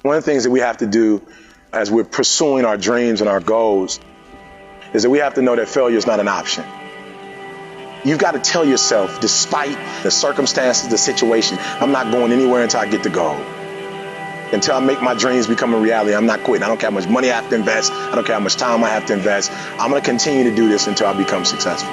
One of the things that we have to do as we're pursuing our dreams and our goals is that we have to know that failure is not an option. You've got to tell yourself, despite the circumstances, the situation, I'm not going anywhere until I get the goal. Until I make my dreams become a reality, I'm not quitting. I don't care how much money I have to invest. I don't care how much time I have to invest. I'm going to continue to do this until I become successful.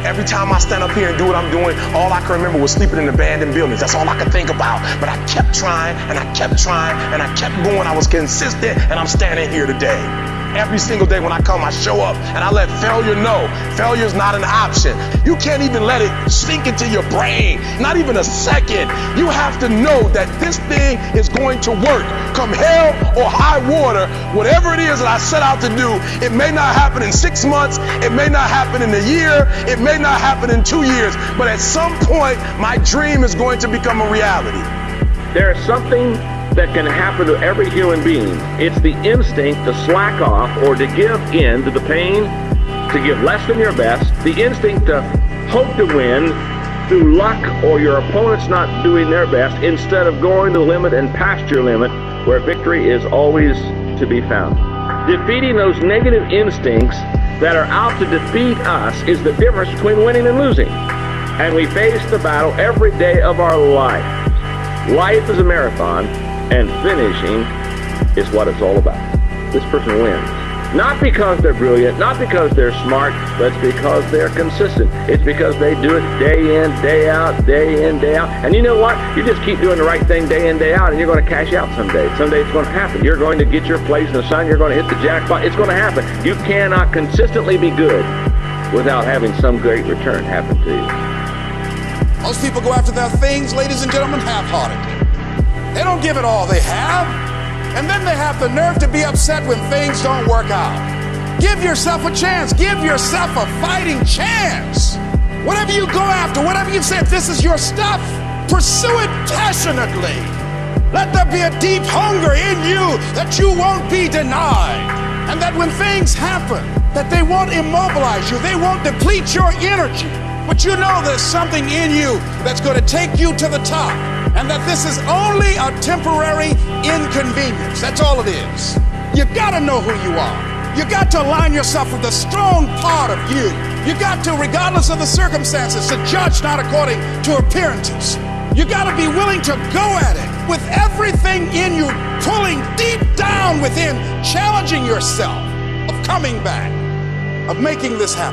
Every time I stand up here and do what I'm doing, all I can remember was sleeping in abandoned buildings. That's all I could think about. But I kept trying, and I kept trying, and I kept going. I was consistent, and I'm standing here today. Every single day when I come, I show up, and I let failure know. Failure is not an option. You can't even let it sink into your brain, not even a second. You have to know that this thing is going to work. Come hell or high water, whatever it is that I set out to do, it may not happen in 6 months, it may not happen in a year, it may not happen in 2 years, but at some point, my dream is going to become a reality. There is something that can happen to every human being. It's the instinct to slack off or to give in to the pain, to give less than your best, the instinct to hope to win through luck or your opponent's not doing their best, instead of going to the limit and past your limit where victory is always to be found. Defeating those negative instincts that are out to defeat us is the difference between winning and losing. And we face the battle every day of our life. Life is a marathon, and finishing is what it's all about. This person wins. Not because they're brilliant, not because they're smart, but it's because they're consistent. It's because they do it day in, day out, day in, day out. And you know what? You just keep doing the right thing day in, day out, and you're going to cash out someday. Someday it's going to happen. You're going to get your place in the sun. You're going to hit the jackpot. It's going to happen. You cannot consistently be good without having some great return happen to you. Most people go after their things, ladies and gentlemen, half-heartedly. They don't give it all they have, and then they have the nerve to be upset when things don't work out. Give yourself a chance. Give yourself a fighting chance. Whatever you go after, whatever you say, if this is your stuff, pursue it passionately. Let there be a deep hunger in you that you won't be denied, and that when things happen, that they won't immobilize you, they won't deplete your energy. But you know there's something in you that's going to take you to the top, and that this is only a temporary inconvenience. That's all it is. You got to know who you are. You got to align yourself with the strong part of you. You got to, regardless of the circumstances, to judge not according to appearances. You got to be willing to go at it with everything in you, pulling deep down within, challenging yourself, of coming back, of making this happen.